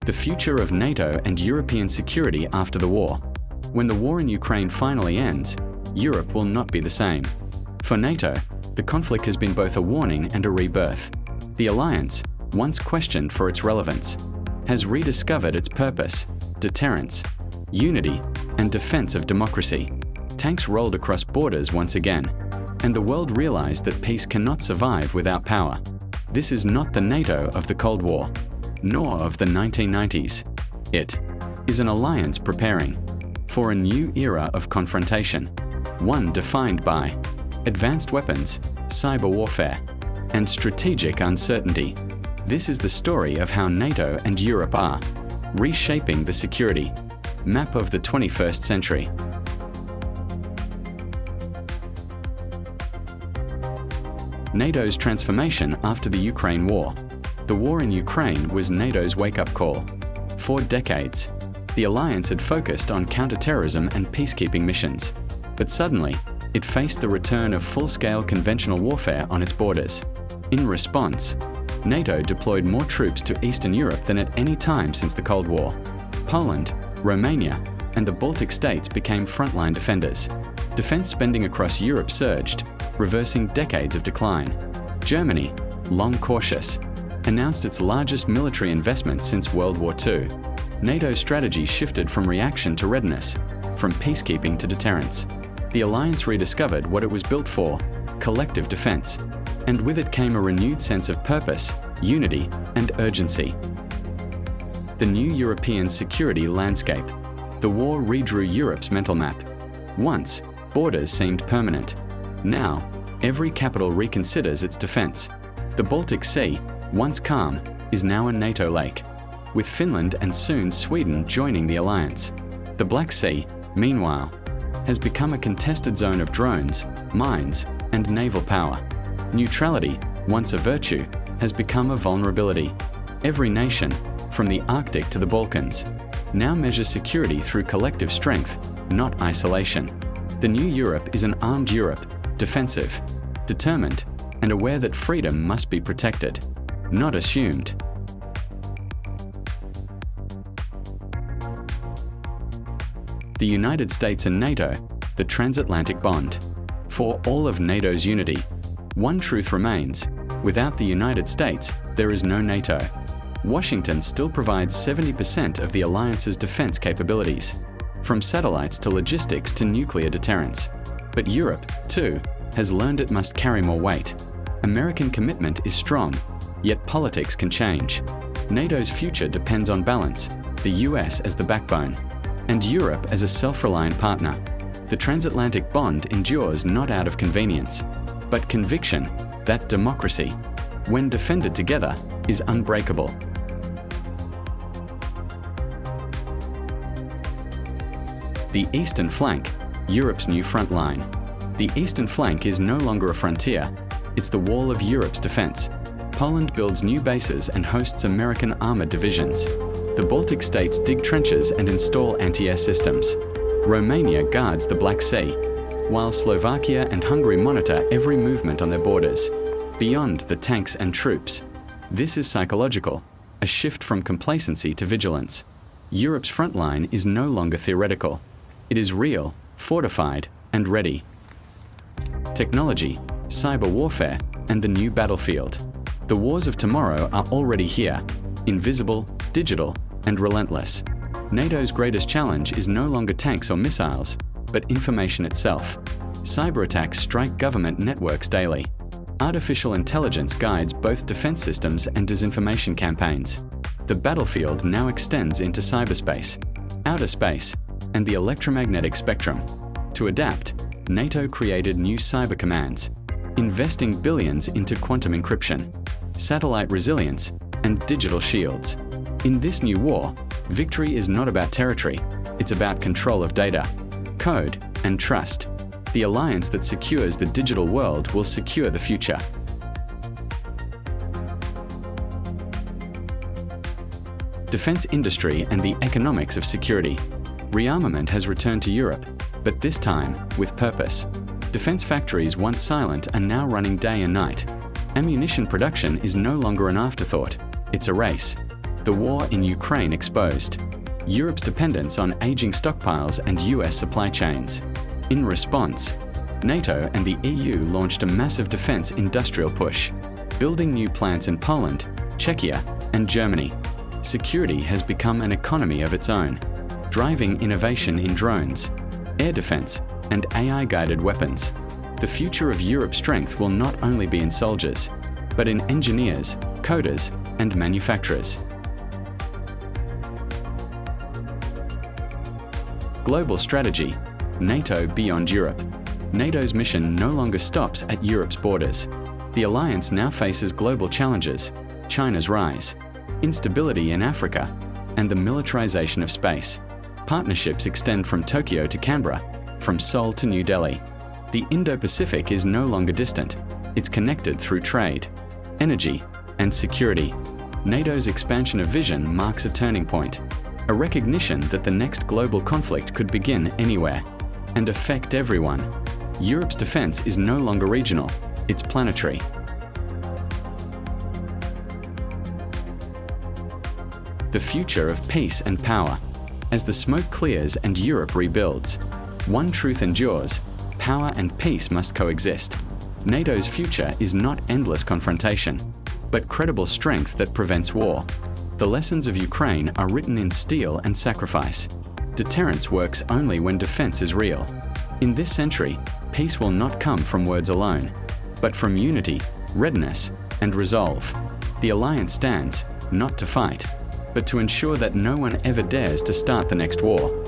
The future of NATO and European security after the war. When the war in Ukraine finally ends, Europe will not be the same. For NATO, the conflict has been both a warning and a rebirth. The alliance, once questioned for its relevance, has rediscovered its purpose: deterrence, unity, and defense of democracy. Tanks rolled across borders once again, and the world realized that peace cannot survive without power. This is not the NATO of the Cold War, nor of the 1990s. It is an alliance preparing for a new era of confrontation, one defined by advanced weapons, cyber warfare, and strategic uncertainty. This is the story of how NATO and Europe are reshaping the security map of the 21st century. NATO's transformation after the Ukraine war. The war in Ukraine was NATO's wake-up call. For decades, the alliance had focused on counter-terrorism and peacekeeping missions. But suddenly, it faced the return of full-scale conventional warfare on its borders. In response, NATO deployed more troops to Eastern Europe than at any time since the Cold War. Poland, Romania, and the Baltic states became frontline defenders. Defense spending across Europe surged, reversing decades of decline. Germany, long cautious, announced its largest military investment since World War II. NATO's strategy shifted from reaction to readiness, from peacekeeping to deterrence. The alliance rediscovered what it was built for: collective defense. And with it came a renewed sense of purpose, unity, and urgency. The new European security landscape. The war redrew Europe's mental map. Once, borders seemed permanent. Now, every capital reconsiders its defense. The Baltic Sea, once calm, is now a NATO lake, with Finland and soon Sweden joining the alliance. The Black Sea, meanwhile, has become a contested zone of drones, mines, and naval power. Neutrality, once a virtue, has become a vulnerability. Every nation, from the Arctic to the Balkans, now measures security through collective strength, not isolation. The new Europe is an armed Europe, defensive, determined, and aware that freedom must be protected, not assumed. The United States and NATO, the transatlantic bond. For all of NATO's unity, one truth remains: without the United States, there is no NATO. Washington still provides 70% of the alliance's defense capabilities, from satellites to logistics to nuclear deterrence. But Europe, too, has learned it must carry more weight. American commitment is strong, yet politics can change. NATO's future depends on balance, the US as the backbone, and Europe as a self-reliant partner. The transatlantic bond endures not out of convenience, but conviction that democracy, when defended together, is unbreakable. The Eastern Flank, Europe's new front line. The Eastern Flank is no longer a frontier, it's the wall of Europe's defense. Poland builds new bases and hosts American armored divisions. The Baltic states dig trenches and install anti-air systems. Romania guards the Black Sea, while Slovakia and Hungary monitor every movement on their borders, beyond the tanks and troops. This is psychological, a shift from complacency to vigilance. Europe's front line is no longer theoretical. It is real, fortified, and ready. Technology, cyber warfare, and the new battlefield. The wars of tomorrow are already here, invisible, digital, and relentless. NATO's greatest challenge is no longer tanks or missiles, but information itself. Cyber attacks strike government networks daily. Artificial intelligence guides both defense systems and disinformation campaigns. The battlefield now extends into cyberspace, outer space, and the electromagnetic spectrum. To adapt, NATO created new cyber commands, investing billions into quantum encryption, satellite resilience, and digital shields. In this new war, victory is not about territory, it's about control of data, code, and trust. The alliance that secures the digital world will secure the future. Defense industry and the economics of security. Rearmament has returned to Europe, but this time with purpose. Defense factories once silent are now running day and night. Ammunition production is no longer an afterthought, it's a race. The war in Ukraine exposed Europe's dependence on aging stockpiles and US supply chains. In response, NATO and the EU launched a massive defense industrial push, building new plants in Poland, Czechia, and Germany. Security has become an economy of its own, driving innovation in drones, air defense, and AI-guided weapons. The future of Europe's strength will not only be in soldiers, but in engineers, coders, and manufacturers. Global strategy: NATO beyond Europe. NATO's mission no longer stops at Europe's borders. The alliance now faces global challenges: China's rise, instability in Africa, and the militarization of space. Partnerships extend from Tokyo to Canberra, from Seoul to New Delhi. The Indo-Pacific is no longer distant. It's connected through trade, energy, and security. NATO's expansion of vision marks a turning point, a recognition that the next global conflict could begin anywhere and affect everyone. Europe's defense is no longer regional, it's planetary. The future of peace and power. As the smoke clears and Europe rebuilds, one truth endures: power and peace must coexist. NATO's future is not endless confrontation, but credible strength that prevents war. The lessons of Ukraine are written in steel and sacrifice. Deterrence works only when defense is real. In this century, peace will not come from words alone, but from unity, readiness, and resolve. The alliance stands, not to fight, but to ensure that no one ever dares to start the next war.